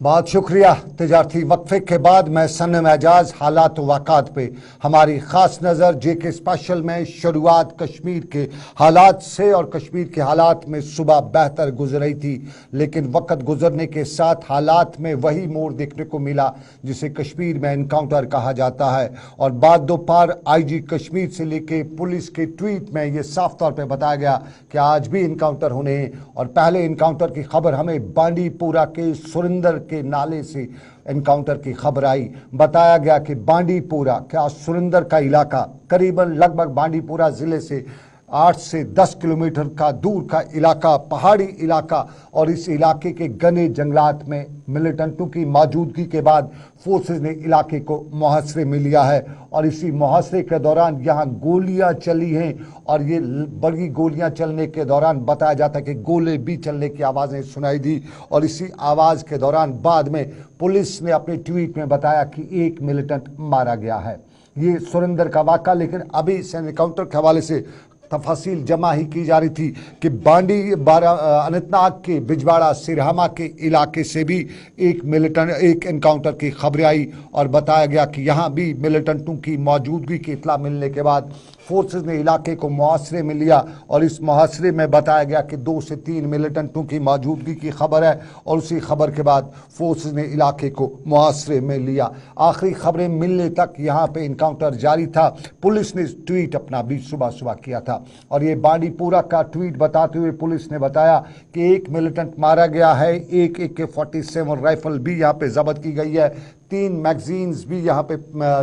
बहुत शुक्रिया। तिजारती वक्फे के बाद मैं सनम एजाज हालात वाक़ात पे हमारी ख़ास नज़र जेके स्पेशल में शुरुआत कश्मीर के हालात से और कश्मीर के हालात में सुबह बेहतर गुजर रही थी, लेकिन वक्त गुजरने के साथ हालात में वही मोड़ देखने को मिला जिसे कश्मीर में इनकाउंटर कहा जाता है। और बाद दोपहर आईजी कश्मीर से लेके पुलिस के ट्वीट में ये साफ तौर पर बताया गया कि आज भी इनकाउंटर होने हैं। और पहले इनकाउंटर की खबर हमें बांडीपुरा के सुरिंदर के नाले से एनकाउंटर की खबर आई। बताया गया कि बांडीपुरा क्या सुरिंदर का इलाका करीबन लगभग बांडीपुरा जिले से 8 से 10 किलोमीटर का दूर का इलाका, पहाड़ी इलाका, और इस इलाके के घने जंगलात में मिलिटेंटों की मौजूदगी के बाद फोर्सेस ने इलाके को मुहासरे में लिया है। और इसी मुहासरे के दौरान यहाँ गोलियां चली हैं और ये बड़ी गोलियां चलने के दौरान बताया जाता है कि गोले भी चलने की आवाज़ें सुनाई दी। और इसी आवाज़ के दौरान बाद में पुलिस ने अपने ट्वीट में बताया कि एक मिलिटेंट मारा गया है। ये सुरिंदर का वाक़ा, लेकिन अभी इस एनकाउंटर के हवाले से तफासिल जमा ही की जा रही थी कि अनंतनाग के बिजवाड़ा सिरहामा के इलाके से भी एक एनकाउंटर की खबरें आई और बताया गया कि यहाँ भी मिलिटेंटों की मौजूदगी की इत्तला मिलने के बाद फोर्सेस ने इलाके को मुहासरे में लिया। और इस मुहासरे में बताया गया कि 2 से 3 मिलिटेंटों की मौजूदगी की खबर है और उसी खबर के बाद फोर्सेस ने इलाके को मुहासरे में लिया। आखिरी खबरें मिलने तक यहाँ पे इनकाउंटर जारी था। पुलिस ने ट्वीट अपना भी सुबह सुबह किया था और ये बांडीपुरा का ट्वीट बताते हुए पुलिस ने बताया कि एक मिलिटेंट मारा गया है, एक AK-47 राइफल भी यहाँ पे जब्त की गई है, 3 मैगजीन्स भी यहाँ पे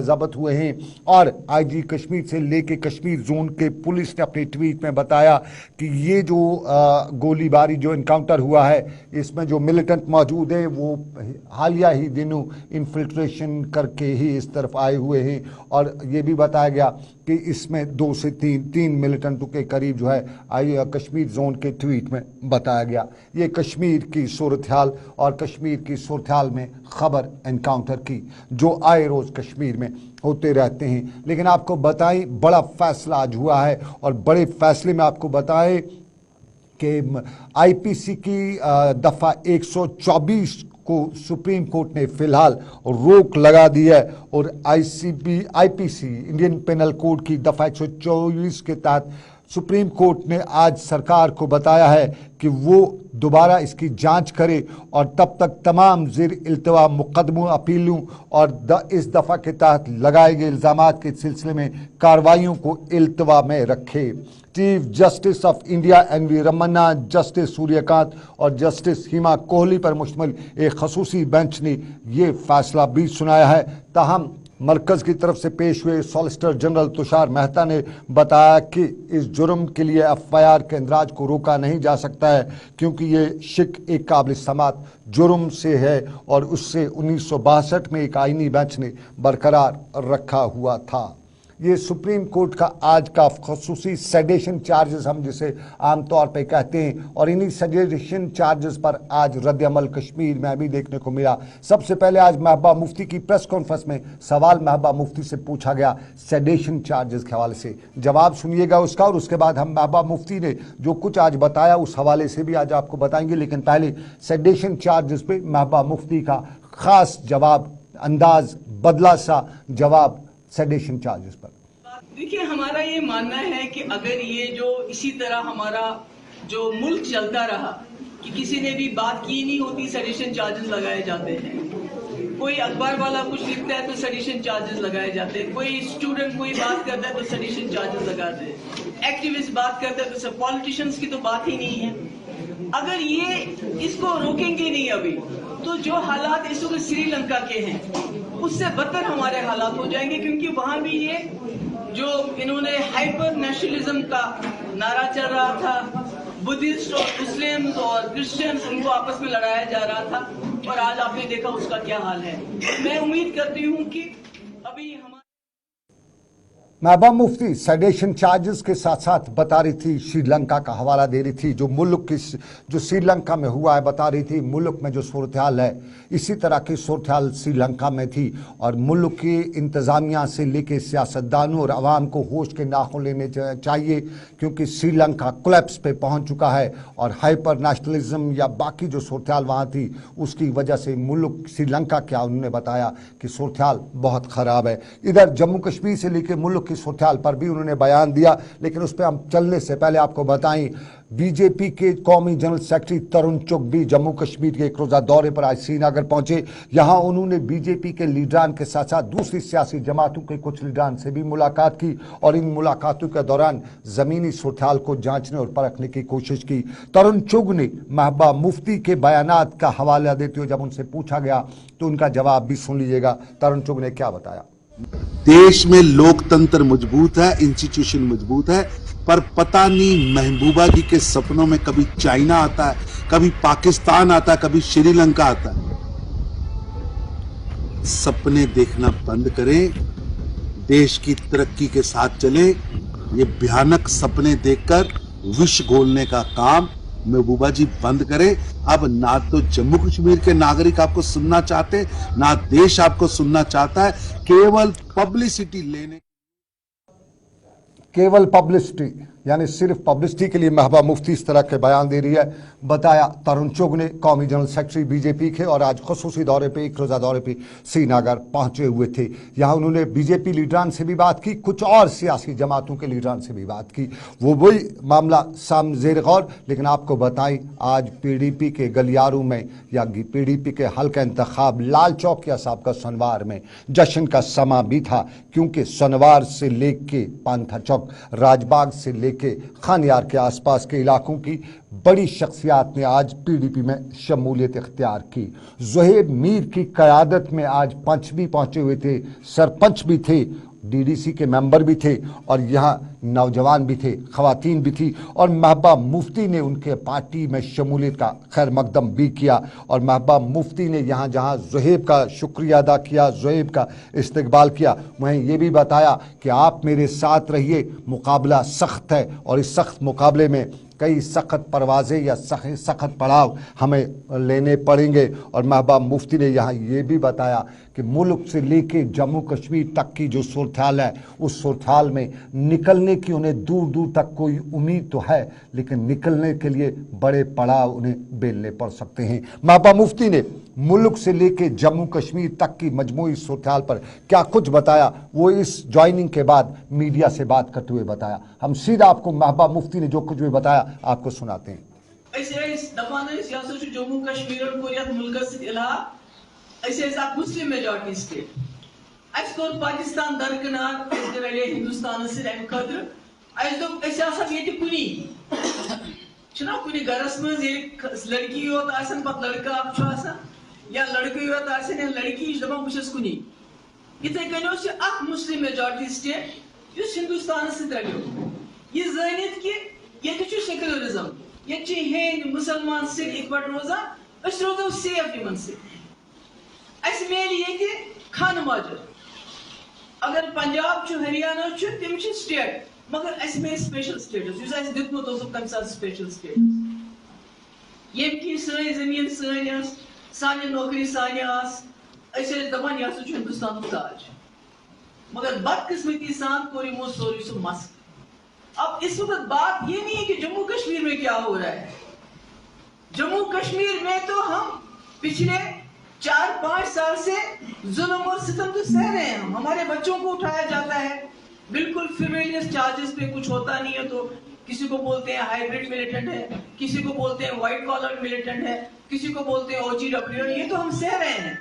जब्त हुए हैं। और आईजी कश्मीर से लेके कश्मीर जोन के पुलिस ने अपने ट्वीट में बताया कि ये जो गोलीबारी जो इनकाउंटर हुआ है इसमें जो मिलिटेंट मौजूद हैं वो हालिया ही दिनों इन्फिल्ट्रेशन करके ही इस तरफ आए हुए हैं। और ये भी बताया गया कि इसमें 2 से 3 मिलिटेंटों के करीब जो है कश्मीर जोन के ट्वीट में बताया गया। ये कश्मीर की सूरत हाल और कश्मीर की सूरत हाल में खबर एनकाउंटर की जो आए रोज़ कश्मीर में होते रहते हैं। लेकिन आपको बताएं बड़ा फैसला आज हुआ है और बड़े फैसले में आपको बताएं कि IPC की दफ़ा 124 को सुप्रीम कोर्ट ने फिलहाल रोक लगा दी है और IPC इंडियन पेनल कोड की दफ़ा 124 के तहत सुप्रीम कोर्ट ने आज सरकार को बताया है कि वो दोबारा इसकी जांच करे और तब तक तमाम ज़ेर इल्तवा मुकदमों, अपीलों और इस दफ़ा के तहत लगाए गए इल्ज़ामात के सिलसिले में कार्रवाइयों को इल्तवा में रखे। Chief justice of India NV Ramana, justice Suryakant और जस्टिस हिमा कोहली पर मुश्तमिल एक खसूसी बेंच ने ये फैसला भी सुनाया है। ताहम मरकज़ की तरफ से पेश हुए सॉलिसिटर जनरल तुषार मेहता ने बताया कि इस जुर्म के लिए FIR के इंदराज को रोका नहीं जा सकता है क्योंकि ये शिक एक काबिल समात जुर्म से है और उससे 1962 में एक आईनी बेंच ने बरकरार रखा हुआ था। ये सुप्रीम कोर्ट का आज का खसूसी सेडेशन चार्जेस हम जिसे आमतौर पे कहते हैं और इन्हीं सेडेशन चार्जेस पर आज रद्द अमल कश्मीर में भी देखने को मिला। सबसे पहले आज महबूबा मुफ्ती की प्रेस कॉन्फ्रेंस में सवाल महबूबा मुफ्ती से पूछा गया सेडेशन चार्जेस के हवाले से, जवाब सुनिएगा उसका और उसके बाद हम महबूबा मुफ्ती ने जो कुछ आज बताया उस हवाले से भी आज आपको बताएंगे। लेकिन पहले सेडेशन चार्जेस पे महबूबा मुफ्ती का खास जवाब, अंदाज बदला सा जवाब सेडेशन चार्जेस पर। देखिए, हमारा ये मानना है कि अगर ये जो इसी तरह हमारा जो मुल्क चलता रहा कि किसी ने भी बात की नहीं होती सेडिशन चार्जेस लगाए जाते हैं, कोई अखबार वाला कुछ लिखता है तो सेडिशन चार्जेस लगाए जाते हैं, कोई स्टूडेंट कोई बात करता है तो सेडिशन चार्जेस लगाते हैं, एक्टिविस्ट बात करता है तो सब पॉलिटिशियंस की तो बात ही नहीं है। अगर ये इसको रोकेंगे नहीं अभी तो जो हालात इस वक्त श्रीलंका के हैं उससे बदतर हमारे हालात हो जाएंगे, क्योंकि वहां भी ये जो इन्होंने हाइपर नेशनलिज्म का नारा चल रहा था, बुद्धिस्ट और मुस्लिम्स और क्रिश्चियंस उनको आपस में लड़ाया जा रहा था और आज आपने देखा उसका क्या हाल है। मैं उम्मीद करती हूं कि अभी महबूबा मुफ्ती सेडेशन चार्जेस के साथ साथ बता रही थी, श्रीलंका का हवाला दे रही थी, जो मुल्क की जो श्रीलंका में हुआ है बता रही थी, मुल्क में जो सूरत हाल है इसी तरह की सूरत हाल श्रीलंका में थी। और मुल्क की इंतज़ामिया से लेके सियासतदानों और आवाम को होश के नाखून लेने चाहिए, क्योंकि श्रीलंका कोलैप्स पे पहुंच चुका है और हाइपर नेशनलिज्म या बाकी जो सूरत हाल वहाँ थी उसकी वजह से मुल्क श्रीलंका क्या उन्होंने बताया कि सूरत हाल बहुत ख़राब है। इधर जम्मू कश्मीर से लेकर मुल्क की सूरत हाल पर भी उन्होंने बयान दिया, लेकिन उस पर हम चलने से पहले आपको बताएं, बीजेपी के कौमी जनरल सेक्रेटरी तरुण चुग भी जम्मू कश्मीर के एक रोज़ा दौरे पर आज श्रीनगर पहुंचे। यहां उन्होंने बीजेपी के लीडरान के साथ साथ दूसरी सियासी जमातों के कुछ लीडरान से भी मुलाकात की और इन मुलाकातों के दौरान ज़मीनी सूरत हाल को जांचने और परखने की कोशिश की। तरुण चुग ने महबूबा मुफ्ती के बयानात का हवाला देते हुए जब उनसे पूछा गया तो उनका जवाब भी सुन लीजिएगा। तरुण चुग ने क्या बताया। देश में लोकतंत्र मजबूत है, इंस्टीट्यूशन मजबूत है, पर पता नहीं महबूबा जी के सपनों में कभी चाइना आता है, कभी पाकिस्तान आता है, कभी श्रीलंका आता है। सपने देखना बंद करें, देश की तरक्की के साथ चले। ये भयानक सपने देखकर विष घोलने का काम महबूबा जी बंद करें। अब ना तो जम्मू कश्मीर के नागरिक आपको सुनना चाहते, ना देश आपको सुनना चाहता है। केवल पब्लिसिटी लेने, केवल पब्लिसिटी, यानी सिर्फ पब्लिसिटी के लिए महबूबा मुफ्ती इस तरह के बयान दे रही है, बताया तरुण चुग ने, कौमी जनरल सेक्रेटरी बीजेपी के, और आज खुसूसी दौरे पे, एक रोज़ा दौरे पे श्रीनगर पहुंचे हुए थे। यहाँ उन्होंने बीजेपी लीडरान से भी बात की, कुछ और सियासी जमातों के लीडरान से भी बात की। वो वही मामला सामने गौर, लेकिन आपको बताएं आज पीडीपी के गलियारों में या पीडीपी के हल्का इंतखाब लाल चौक या साहब का सोनवार में जश्न का समा भी था, क्योंकि सोनवार से लेके पांथा चौक, राजबाग से लेके खानियार के आसपास के इलाकों की बड़ी शख्सियात ने आज पीडीपी में शमूलियत इख्तियार की। ज़ुहैब मीर की क़यादत में आज पंच भी पहुंचे हुए थे, सरपंच भी थे, डीडीसी के मेंबर भी थे, और यहाँ नौजवान भी थे, ख़वातीन भी थी, और महबूबा मुफ्ती ने उनके पार्टी में शमूलियत का खैर मकदम भी किया। और महबूबा मुफ्ती ने यहाँ जहाँ ज़ुहैब का शुक्रिया अदा किया, ज़ुहैब का इस्तकबाल किया, वहीं ये भी बताया कि आप मेरे साथ रहिए, मुकाबला सख्त है और इस सख्त मुकाबले में कई सख्त परवाज़ें या सख्त पड़ाव हमें लेने पड़ेंगे। और महबूबा मुफ्ती ने यहाँ ये भी बताया कि मुल्क से लेके जम्मू कश्मीर तक की जो सूरत हाल है, उस सूरत हाल में निकलने की उन्हें दूर दूर तक कोई उम्मीद तो है, लेकिन निकलने के लिए बड़े पड़ाव उन्हें बेलने पड़ सकते हैं। महबूबा मुफ्ती ने मुल्क से लेके जम्मू कश्मीर तक की मजमूई सूरत हाल पर क्या कुछ बताया, वो इस ज्वाइनिंग के बाद मीडिया से बात करते हुए बताया। हम सीधा आपको महबूबा मुफ्ती ने जो कुछ भी बताया आपको सुनाते हैं। Jammu Kashmir Muslim majority state कोर पाकिस्तान दरकनार हिंदुस्तान कुछ गरस मज लड़की योत पत लड़का या लड़के योत या लड़की दपान बहुत कुनी इथे कन मुस्लिम मेजॉरिटी स्टेट हिंदुस्तान रलो यह जानित कि ये सेक्युलरिज्म ये हिंद मुसलमान सिख इकवट रोजान रोजो सेफ इन मिले ये खान माजर। अगर पंजाब हरियाणा तम स्टेट, मगर मिले स्पेशल स्टेटस दिखमुत तम सात स्पेशल स्टेटस ये कि सन जमीन सान नौकरी सान दपान यह हिंदुस्तान ताज, मगर बदकिस्मती सान कोर यमो सोरी सह मस। अब इस वक्त बात ये नहीं है कि जम्मू कश्मीर में क्या हो रहा है। जम्मू कश्मीर में तो हम पिछले 4-5 साल से जुल्म और सितम तो सह रहे हैं। हमारे बच्चों को उठाया जाता है बिल्कुल फ्रिवोलस चार्जेस पे, कुछ होता नहीं है तो किसी को बोलते हैं हाइब्रिड मिलिटेंट है, किसी को बोलते हैं व्हाइट कॉलर मिलिटेंट है, किसी को बोलते हैं OGW, ये तो हम सह रहे हैं।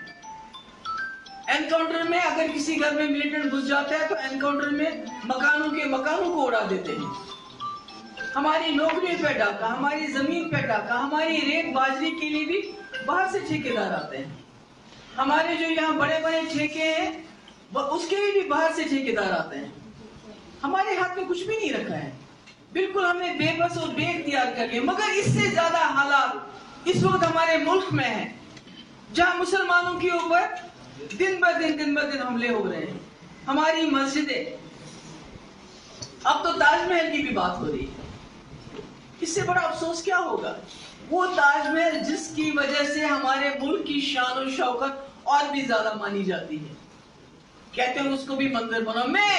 एनकाउंटर में अगर किसी घर में मिलिटेंट घुस जाता है तो एनकाउंटर में मकानों को उड़ा देते हैं। हमारी नौकरी पे डाका, हमारी जमीन पे डाका, हमारी रेत बाजरी के लिए भी बाहर से ठेकेदार आते हैं। हमारे जो यहाँ बड़े बड़े ठेके हैं उसके लिए भी बाहर से ठेकेदार आते हैं। हमारे हाथ में कुछ भी नहीं रखा है, बिल्कुल हमने बेबस और बेइख्तियार कर लिया। मगर इससे ज्यादा हालात इस वक्त हमारे मुल्क में है, जहाँ मुसलमानों के ऊपर दिन ब दिन हमले हो रहे हैं। हमारी मस्जिदें अब तो ताजमहल की भी बात हो रही है। इससे बड़ा अफसोस क्या होगा? वो ताजमहल जिसकी वजह से हमारे मुल्क की शान और शौकत और भी ज्यादा मानी जाती है, कहते हैं उसको भी मंदिर बनाओ। मैं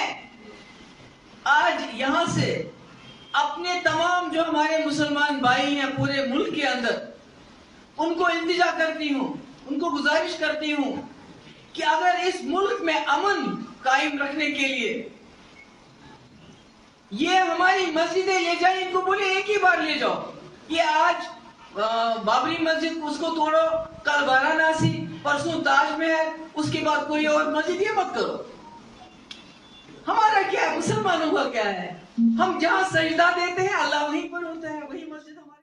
आज यहां से अपने तमाम जो हमारे मुसलमान भाई हैं पूरे मुल्क के अंदर, उनको इल्तिजा करती हूं, उनको गुजारिश करती हूं कि अगर इस मुल्क में अमन कायम रखने के लिए ये हमारी मस्जिदें ले जाए, इनको बोले एक ही बार ले जाओ। ये आज बाबरी मस्जिद उसको तोड़ो, कल वाराणसी, परसों ताजमहल, उसके बाद कोई और मस्जिद, ये मत करो। हमारा क्या है, मुसलमानों का क्या है? हम जहां सजदा देते हैं अल्लाह वहीं पर होता है, वही मस्जिद हमारी।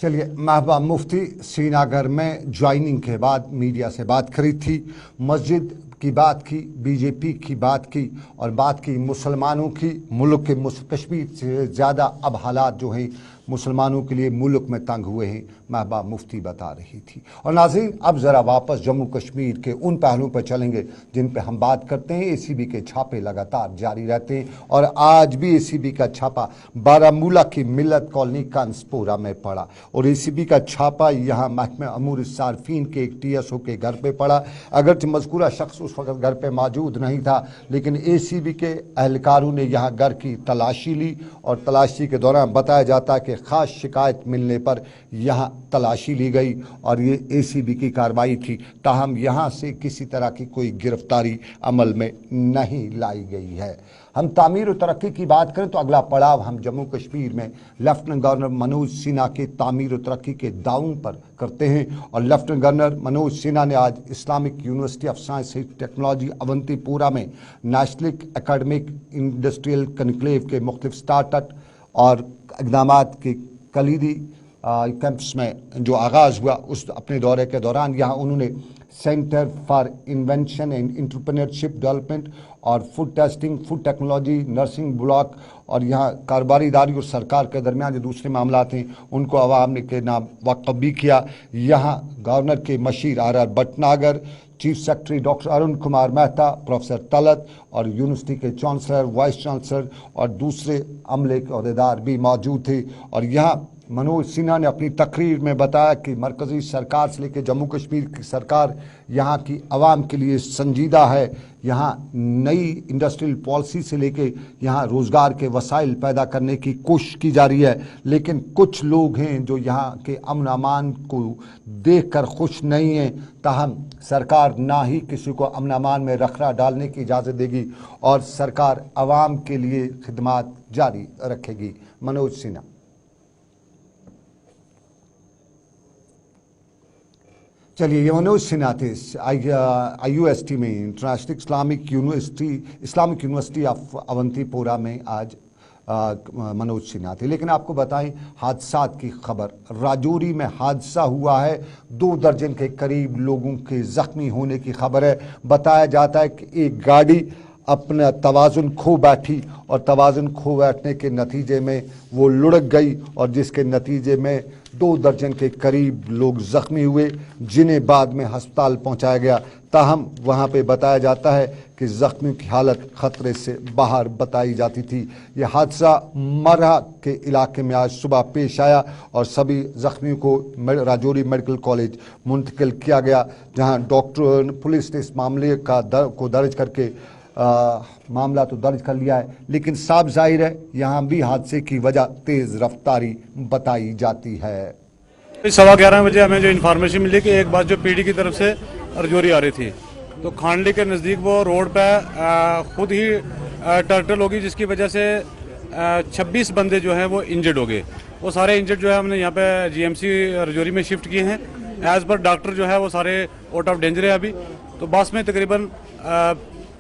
चलिए, महबूबा मुफ्ती श्रीनगर में ज्वाइनिंग के बाद मीडिया से बात करी थी, मस्जिद की बात की, बीजेपी की बात की और बात की मुसलमानों की। मुल्क के कश्मीर से ज़्यादा अब हालात जो हैं मुसलमानों के लिए मुल्क में तंग हुए हैं, महबूबा मुफ्ती बता रही थी। और नाज़रीन, अब ज़रा वापस जम्मू कश्मीर के उन पहलुओं पर चलेंगे जिन पर हम बात करते हैं। एसीबी के छापे लगातार जारी रहते हैं और आज भी एसीबी का छापा बारामूला की मिल्लत कॉलोनी कांसपोरा में पड़ा और एसीबी का छापा यहाँ महकमे अमूर सार्फिन के एक टीएसओ के घर पे पड़ा। अगरचे मज़कूरा शख्स उस वक्त घर पे मौजूद नहीं था, लेकिन एसीबी के एहलकारों ने यहाँ घर की तलाशी ली और तलाशी के दौरान बताया जाता है कि ख़ास शिकायत मिलने पर यहाँ तलाशी ली गई और ये एसीबी की कार्रवाई थी। ताहम यहाँ से किसी तरह की कोई गिरफ्तारी अमल में नहीं लाई गई है। हम तामीर और तरक्की की बात करें तो अगला पड़ाव हम जम्मू कश्मीर में लेफ्टिनेंट गवर्नर मनोज सिन्हा के तामीर और तरक्की के दावों पर करते हैं और लेफ्टिनेंट गवर्नर मनोज सिन्हा ने आज Islamic university of science and technology Awantipora में नेशनल एकेडमिक इंडस्ट्रियल कनक्लेव के मुख्तलिफ स्टार्टअप और इक़दामात के कलीदी कैंप्स में जो आगाज़ हुआ, उस अपने दौरे के दौरान यहाँ उन्होंने centre for invention and entrepreneurship development और food testing, food technology, nursing block और यहाँ कारोबारी इदारे और सरकार के दरमियान जो दूसरे मामला थे उनको अवाम ने के नाम वक़्फ़ भी किया। यहाँ गवर्नर के मशीर R Bhatnagar, chief secretary doctor Arun Kumar Mehta, professor Talat और यूनिवर्सिटी के चांसलर, वाइस चांसलर और दूसरे अमले के अहदेदार भी मौजूद थे। और यहाँ मनोज सिन्हा ने अपनी तकरीर में बताया कि मरकज़ी सरकार से लेकर जम्मू कश्मीर की सरकार यहाँ की आवाम के लिए संजीदा है। यहाँ नई इंडस्ट्रियल पॉलिसी से लेकर यहाँ रोज़गार के वसाइल पैदा करने की कोशिश की जा रही है, लेकिन कुछ लोग हैं जो यहाँ के अमन अमान को देखकर खुश नहीं हैं। ताहम सरकार ना ही किसी को अमन अमान में रखना डालने की इजाज़त देगी और सरकार आवाम के लिए खिदमात जारी रखेगी। मनोज सिन्हा। चलिए, ये मनोज सिन्हा थे IUST में, international Islamic university of Awantipora में आज मनोज सिन्हा थे। लेकिन आपको बताएं हादसात की खबर, राजौरी में हादसा हुआ है, 2 दर्जन के करीब लोगों के ज़ख्मी होने की खबर है। बताया जाता है कि एक गाड़ी अपना तवाज़ुन खो बैठी और तवाज़ुन खो बैठने के नतीजे में वो लुढ़क गई और जिसके नतीजे में 2 दर्जन के करीब लोग ज़ख्मी हुए, जिन्हें बाद में हस्पताल पहुंचाया गया। ताहम वहां पे बताया जाता है कि ज़ख्मियों की हालत ख़तरे से बाहर बताई जाती थी। ये हादसा मरहा के इलाके में आज सुबह पेश आया और सभी ज़ख्मियों को राजौरी मेडिकल कॉलेज मुंतकिल किया गया, जहां डॉक्टर पुलिस ने इस मामले को दर्ज करके मामला तो दर्ज कर लिया है, लेकिन साफ जाहिर है यहाँ भी हादसे की वजह तेज़ रफ्तारी बताई जाती है। 11:15 बजे हमें जो इन्फॉर्मेशन मिली कि एक बस जो पीडी की तरफ से राजौरी आ रही थी, तो खांडली के नज़दीक वो रोड पे खुद ही टर्टल होगी, जिसकी वजह से 26 बंदे जो हैं वो इंजर्ड हो गए। वो सारे इंजर्ड जो है हमने यहाँ पे GMC राजौरी में शिफ्ट किए हैं। एज पर डॉक्टर जो है वो सारे आउट ऑफ डेंजर है अभी। तो बस में तकरीबन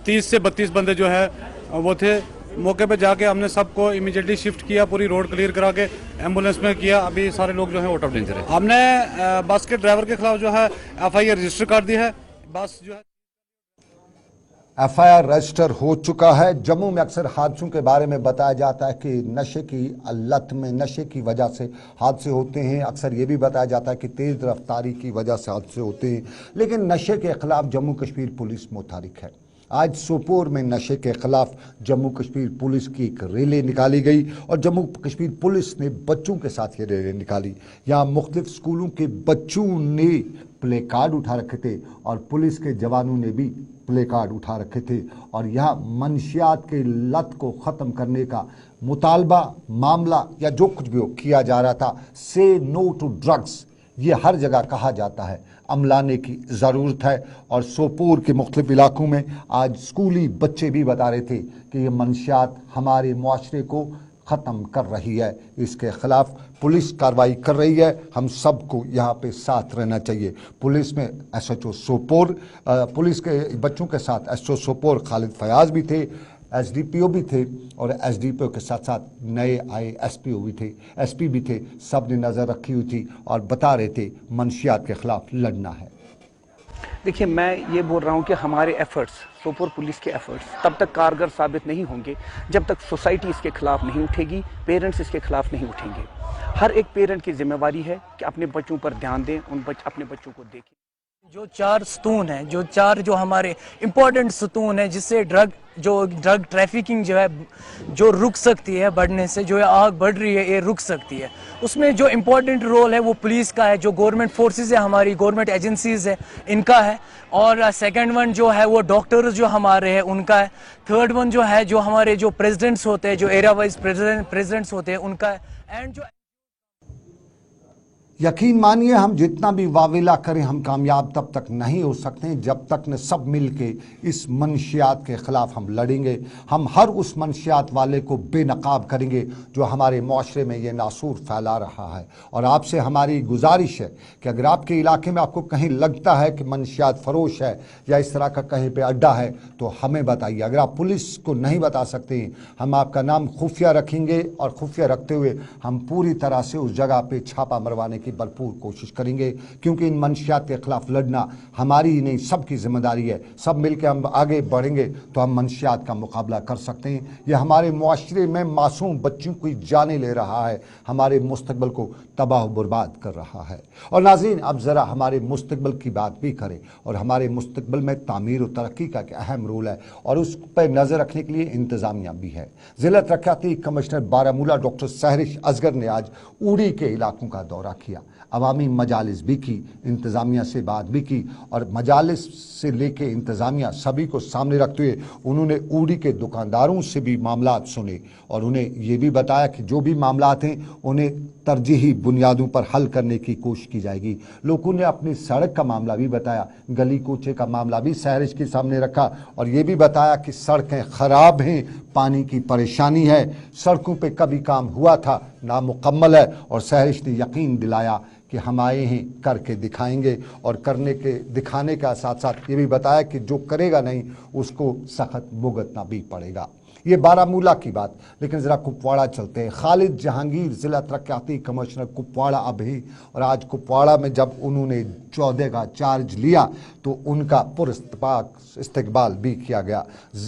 30 से 32 बंदे जो है वो थे। मौके पे जाके हमने सबको इमीडिएटली शिफ्ट किया, पूरी रोड क्लियर करा के एम्बुलेंस में किया। अभी सारे लोग जो है आउट ऑफ डेंजर है। हमने बस के ड्राइवर के खिलाफ जो है FIR रजिस्टर कर दी है। बस जो है FIR रजिस्टर हो चुका है। जम्मू में अक्सर हादसों के बारे में बताया जाता है कि नशे की लत में, नशे की वजह से हादसे होते हैं। अक्सर ये भी बताया जाता है कि तेज़ रफ्तारी की वजह से हादसे होते हैं, लेकिन नशे के खिलाफ जम्मू कश्मीर पुलिस मुतहरिक है। आज सोपोर में नशे के खिलाफ जम्मू कश्मीर पुलिस की एक रैली निकाली गई और जम्मू कश्मीर पुलिस ने बच्चों के साथ ये रैली निकाली। यहाँ मुख्तलिफ स्कूलों के बच्चों ने प्ले कार्ड उठा रखे थे और पुलिस के जवानों ने भी प्ले कार्ड उठा रखे थे और यहाँ मनशियात के लत को ख़त्म करने का मुतालबा मामला या जो कुछ भी हो किया जा रहा था। से नो टू ड्रग्स ये हर जगह कहा जाता है, अमलाने की ज़रूरत है। और सोपोर के मुख्तलिफ इलाकों में आज स्कूली बच्चे भी बता रहे थे कि ये मनशियात हमारे मुआशरे को ख़त्म कर रही है, इसके ख़िलाफ़ पुलिस कार्रवाई कर रही है। हम सबको यहाँ पे साथ रहना चाहिए। पुलिस में SHO सोपोर, पुलिस के बच्चों के साथ SHO सोपोर खालिद फयाज भी थे, SDPO भी थे और SDPO के साथ साथ नए आए SPO भी थे, SP भी थे। सब ने नज़र रखी हुई थी और बता रहे थे मनशियात के ख़िलाफ़ लड़ना है। देखिए, मैं ये बोल रहा हूँ कि हमारे एफर्ट्स, सोपोर पुलिस के एफर्ट्स तब तक कारगर साबित नहीं होंगे जब तक सोसाइटी इसके खिलाफ नहीं उठेगी, पेरेंट्स इसके खिलाफ नहीं उठेंगे। हर एक पेरेंट की जिम्मेवारी है कि अपने बच्चों पर ध्यान दें, अपने बच्चों को देखें। जो 4 सतून हैं, जो हमारे इम्पोर्टेंट सतून हैं जिससे ड्रग ट्रैफिकिंग जो है जो रुक सकती है बढ़ने से, जो आग बढ़ रही है ये रुक सकती है। उसमें जो इम्पोर्टेंट रोल है वो पुलिस का है, जो गवर्नमेंट फोर्सेस है, हमारी गवर्नमेंट एजेंसीज है, इनका है। और सेकंड वन जो है वो डॉक्टर्स जो हमारे हैं उनका है। थर्ड वन जो है जो हमारे जो प्रेसिडेंट्स होते हैं, जो एरिया वाइज प्रेसिडेंट्स होते हैं उनका है। एंड जो यकीन मानिए हम जितना भी वावेला करें हम कामयाब तब तक नहीं हो सकते जब तक न सब मिल के इस मनशियात के ख़िलाफ़ हम लड़ेंगे। हम हर उस मनशियात वाले को बेनकाब करेंगे जो हमारे माशरे में ये नासूर फैला रहा है। और आपसे हमारी गुजारिश है कि अगर आपके इलाके में आपको कहीं लगता है कि मनशियात फरोश है या इस तरह का कहीं पे अड्डा है तो हमें बताइए। अगर आप पुलिस को नहीं बता सकते हम आपका नाम खुफिया रखेंगे और खुफिया रखते हुए हम पूरी तरह से उस जगह पे छापा मरवाने की भरपूर कोशिश करेंगे, क्योंकि इन मनशियात के खिलाफ लड़ना हमारी ही नहीं सबकी जिम्मेदारी है। सब मिलकर हम आगे बढ़ेंगे तो हम मनशियात का मुकाबला कर सकते हैं। ये हमारे मुआशरे में मासूम बच्चों की जाने ले रहा है, हमारे मुस्तकबिल को तबाह बर्बाद कर रहा है। और नाज़रीन, अब ज़रा हमारे मुस्तकबिल की बात भी करें और हमारे मुस्तकबिल में तामीर और तरक्की का एक अहम रोल है और उस पर नज़र रखने के लिए इंतज़ामिया भी है। ज़िला तरक्याती कमिश्नर बारामूला डॉक्टर सहरिश असगर ने आज उड़ी के इलाकों का दौरा किया, अवामी मजालिस भी की, इंतज़ामिया से बात भी की और मजालिस से लेके इंतज़ामिया सभी को सामने रखते हुए उन्होंने उड़ी के दुकानदारों से भी मामलात सुने और उन्हें ये भी बताया कि जो भी मामलात हैं उन्हें तरजीही बुनियादों पर हल करने की कोशिश की जाएगी। लोगों ने अपनी सड़क का मामला भी बताया, गली कोचे का मामला भी सहरिश के सामने रखा और ये भी बताया कि सड़कें ख़राब हैं, पानी की परेशानी है, सड़कों पे कभी काम हुआ था नामुकम्मल है। और सहरिश ने यकीन दिलाया कि हम आए हैं करके दिखाएंगे और करने के दिखाने का साथ साथ ये भी बताया कि जो करेगा नहीं उसको सख्त भुगतना भी पड़ेगा। ये बारामूला की बात, लेकिन ज़रा कुपवाड़ा चलते हैं। खालिद जहांगीर ज़िला तरक्याती कमिश्नर कुपवाड़ा अब ही, और आज कुपवाड़ा में जब उन्होंने 14 का चार्ज लिया तो उनका पुरस्ताक इस्तकबाल भी किया गया।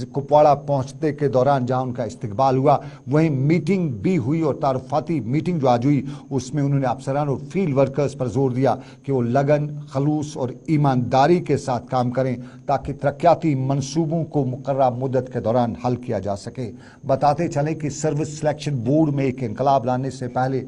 कुपवाड़ा पहुंचने के दौरान जहां उनका इस्तकबाल हुआ वहीं मीटिंग भी हुई और तारुफाती मीटिंग जो आज हुई उसमें उन्होंने अफसरान और फील्ड वर्कर्स पर जोर दिया कि वो लगन, खलूस और ईमानदारी के साथ काम करें ताकि तरक्याती मंसूबों को मुकर्रर मुद्दत के दौरान हल किया जा सके। बताते चलें कि सर्विस सिलेक्शन बोर्ड में एक इनकलाब लाने से पहले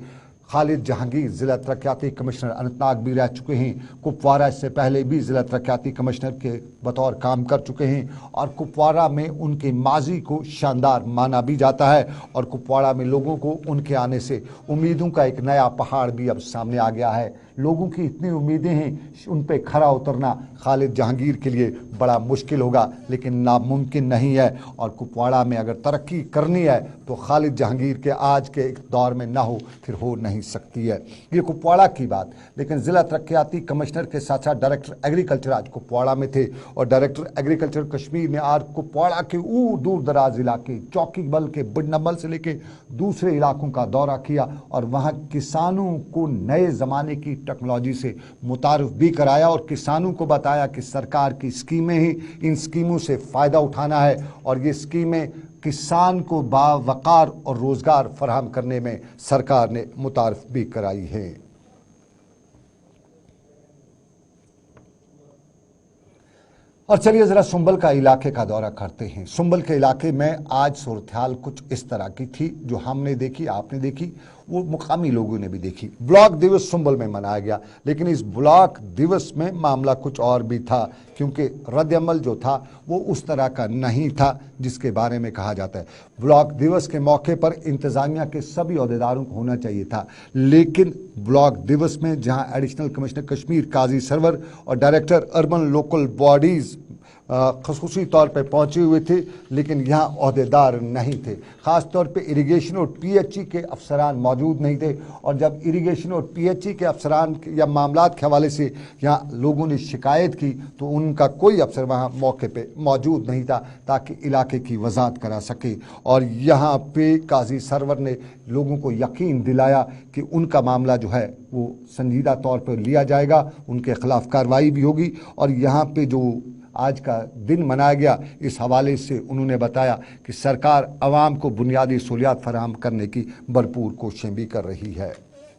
खालिद जहांगीर ज़िला तरक्याती कमिश्नर अनंतनाग भी रह चुके हैं। कुपवाड़ा इससे पहले भी ज़िला तरक्याती कमिश्नर के बतौर काम कर चुके हैं और कुपवाड़ा में उनके माजी को शानदार माना भी जाता है और कुपवाड़ा में लोगों को उनके आने से उम्मीदों का एक नया पहाड़ भी अब सामने आ गया है। लोगों की इतनी उम्मीदें हैं, उन पे खरा उतरना खालिद जहांगीर के लिए बड़ा मुश्किल होगा लेकिन नामुमकिन नहीं है। और कुपवाड़ा में अगर तरक्की करनी है तो खालिद जहांगीर के आज के एक दौर में ना हो फिर हो नहीं सकती है। ये कुपवाड़ा की बात, लेकिन ज़िला तरक्याती कमिश्नर के साथ साथ डायरेक्टर एग्रीकल्चर आज कुपवाड़ा में थे और डायरेक्टर एग्रीकल्चर कश्मीर ने आज कुपवाड़ा के दूर दराज इलाके चौकी बल के बिडनबल से लेके दूसरे इलाकों का दौरा किया और वहाँ किसानों को नए ज़माने की टेक्नोलॉजी से मुतारिफ भी कराया और किसानों को बताया कि सरकार की स्कीमें ही इन स्कीमों से फ़ायदा उठाना है और ये स्कीमें किसान को बावकार और रोज़गार फराहम करने में सरकार ने मुतारिफ भी कराई है। और चलिए ज़रा सुंबल का इलाके का दौरा करते हैं। सुंबल के इलाके में आज सूरत हाल कुछ इस तरह की थी जो हमने देखी, आपने देखी, वो मुकामी लोगों ने भी देखी। ब्लॉक दिवस सुंबल में मनाया गया, लेकिन इस ब्लॉक दिवस में मामला कुछ और भी था, क्योंकि रद्द-ए-अमल जो था वो उस तरह का नहीं था जिसके बारे में कहा जाता है। ब्लॉक दिवस के मौके पर इंतजामिया के सभी अहदेदारों को होना चाहिए था, लेकिन ब्लॉक दिवस में जहां एडिशनल कमिश्नर कश्मीर काजी सरवर और डायरेक्टर अर्बन लोकल बॉडीज़ खसूसी तौर पे पहुंचे हुए थे, लेकिन यहाँ अहदेदार नहीं थे। ख़ास तौर पे इरिगेशन और पीएचई के अफसरान मौजूद नहीं थे, और जब इरिगेशन और पीएचई के अफसरान या मामलात के हवाले से यहाँ लोगों ने शिकायत की तो उनका कोई अफसर वहाँ मौके पे मौजूद नहीं था ताकि इलाके की वजाहत करा सके। और यहाँ पे काजी सरवर ने लोगों को यकीन दिलाया कि उनका मामला जो है वो संजीदा तौर पर लिया जाएगा, उनके खिलाफ कार्रवाई भी होगी। और यहाँ पे जो आज का दिन मनाया गया, इस हवाले से उन्होंने बताया कि सरकार आवाम को बुनियादी सहूलियात फराहम करने की भरपूर कोशिशें भी कर रही है।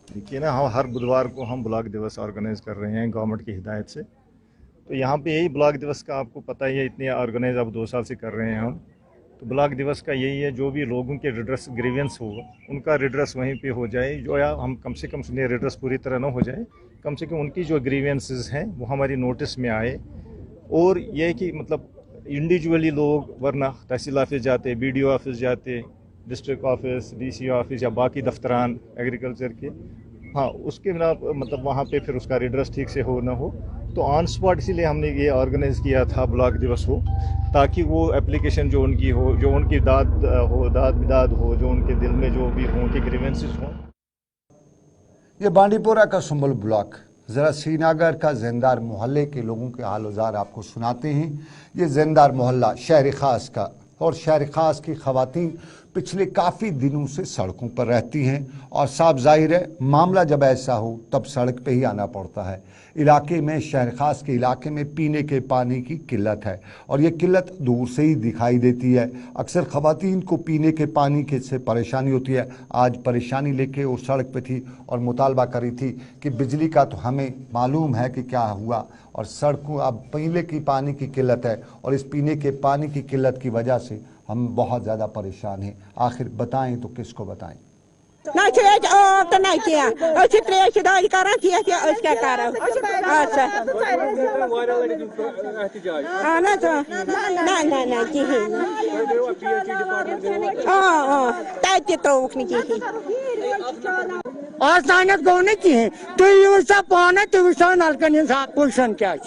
देखिए ना, हम हर बुधवार को हम ब्लॉक दिवस ऑर्गेनाइज कर रहे हैं गवर्नमेंट की हिदायत से। तो यहाँ पे यही ब्लॉक दिवस का आपको पता ही है, इतने ऑर्गेनाइज अब 2 साल से कर रहे हैं हम। तो ब्लॉक दिवस का यही है, जो भी लोगों के रिड्रेस ग्रीवेंस हो उनका रिड्रेस वहीं पे हो जाए, जो या हम कम से कम रिड्रेस पूरी तरह ना हो जाए, कम से कम उनकी जो ग्रीवेंसेस हैं वो हमारी नोटिस में आए। और यह कि मतलब इंडिविजुअली लोग, वरना तहसील ऑफिस जाते, बीडीओ ऑफिस जाते, डिस्ट्रिक्ट ऑफिस, डीसी ऑफिस या बाकी दफ्तरान एग्रीकल्चर के, हाँ उसके बिना मतलब वहाँ पे फिर उसका रिड्रेस ठीक से हो ना हो, तो ऑन स्पॉट इसीलिए हमने ये ऑर्गेनाइज़ किया था ब्लॉक दिवस हो, ताकि वो एप्लीकेशन जो उनकी हो, जो उनकी दाद बिदाद हो, जो उनके दिल में जो भी हों, उनके ग्रीवेंसेस हों। ये बांडीपोरा का सुंबल ब्लॉक, ज़रा श्रीनगर का ज़ैनदार मोहल्ले के लोगों के हाल वज़ार आपको सुनाते हैं। ये ज़ैनदार मोहल्ला शहर ख़ास का, और शहर ख़ास की ख़वातीन पिछले काफ़ी दिनों से सड़कों पर रहती हैं, और साफ ज़ाहिर है मामला जब ऐसा हो तब सड़क पे ही आना पड़ता है। इलाके में, शहर ख़ास के इलाके में पीने के पानी की किल्लत है, और ये किल्लत दूर से ही दिखाई देती है। अक्सर ख़वातीन को पीने के पानी के से परेशानी होती है। आज परेशानी लेके वो सड़क पे थी और मुतालबा करी थी कि बिजली का तो हमें मालूम है कि क्या हुआ, और सड़कों अब पीने की पानी की किल्लत है, और इस पीने के पानी की किल्लत की वजह से हम बहुत ज़्यादा परेशान हैं। आखिर बताएं तो किसको बताएं। ना चेज तो नहीं किया अच्छी त्रेश दाई करा किया कि उस क्या करा अच्छा ना तो ना की है ताकि तो उठने की है आसानत गौने की है तो ये सब पाने तो विषय नलकन साथ पोजीशन क्या है।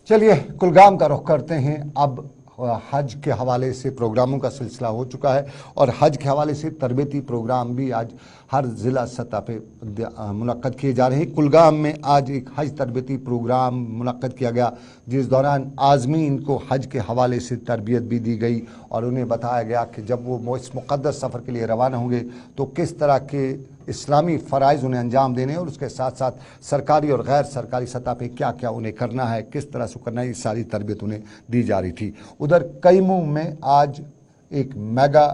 चलिए कुलगाम का रुख करते हैं। अब हज के हवाले से प्रोग्रामों का सिलसिला हो चुका है, और हज के हवाले से तरबेती प्रोग्राम भी आज हर ज़िला सतह पे मुनक्कद किए जा रहे हैं। कुलगाम में आज एक हज तरबेती प्रोग्राम मुनक्कद किया गया, जिस दौरान आज़मीन को हज के हवाले से तरबियत भी दी गई, और उन्हें बताया गया कि जब वो इस मुक़द्दस सफ़र के लिए रवाना होंगे तो किस तरह के इस्लामी फ़राइज़ उन्हें अंजाम देने, और उसके साथ साथ सरकारी और गैर सरकारी सतह पे क्या क्या उन्हें करना है, किस तरह से करना है, ये सारी तरबियत उन्हें दी जा रही थी। उधर कैमू में आज एक मेगा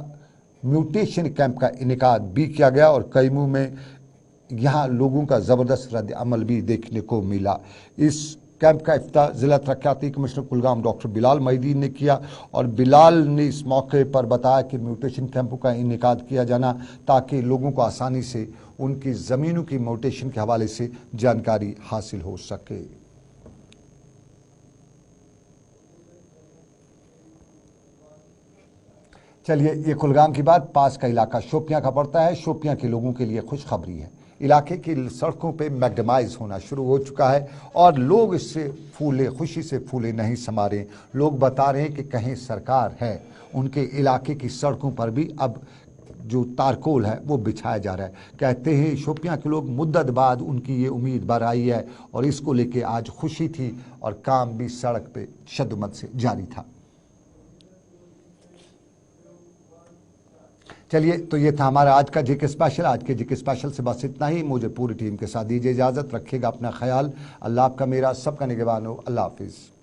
म्यूटेशन कैंप का इनेकाद भी किया गया, और कैमू में यहाँ लोगों का ज़बरदस्त रद्द अमल भी देखने को मिला। इस कैंप का इफ्तिताह ज़िला तरक्याती कमिश्नर कुलगाम डॉक्टर बिलाल मोहिद्दीन ने किया, और बिलाल ने इस मौके पर बताया कि म्यूटेशन कैंपों का इनेकाद किया जाना ताकि लोगों को आसानी से उनकी ज़मीनों की म्यूटेशन के हवाले से जानकारी हासिल हो सके। चलिए, ये कुलगाम की बात, पास का इलाका शोपियां का पड़ता है। शोपियां के लोगों के लिए खुशखबरी है, इलाके की सड़कों पे मैगडमाइज होना शुरू हो चुका है, और लोग इससे फूले, खुशी से फूले नहीं समा रहे। लोग बता रहे हैं कि कहीं सरकार है, उनके इलाके की सड़कों पर भी अब जो तारकोल है वो बिछाया जा रहा है। कहते हैं शोपियां के लोग मुद्दत बाद उनकी ये उम्मीद बर आई है, और इसको लेके आज खुशी थी, और काम भी सड़क पे शद्दमत से जारी था। चलिए, तो ये था हमारा आज का जीके स्पेशल। आज के जीके स्पेशल से बस इतना ही। मुझे पूरी टीम के साथ दीजिए इजाज़त। रखिएगा अपना ख्याल। अल्लाह आपका मेरा सबका निगहबान हो। अल्लाह हाफिज़।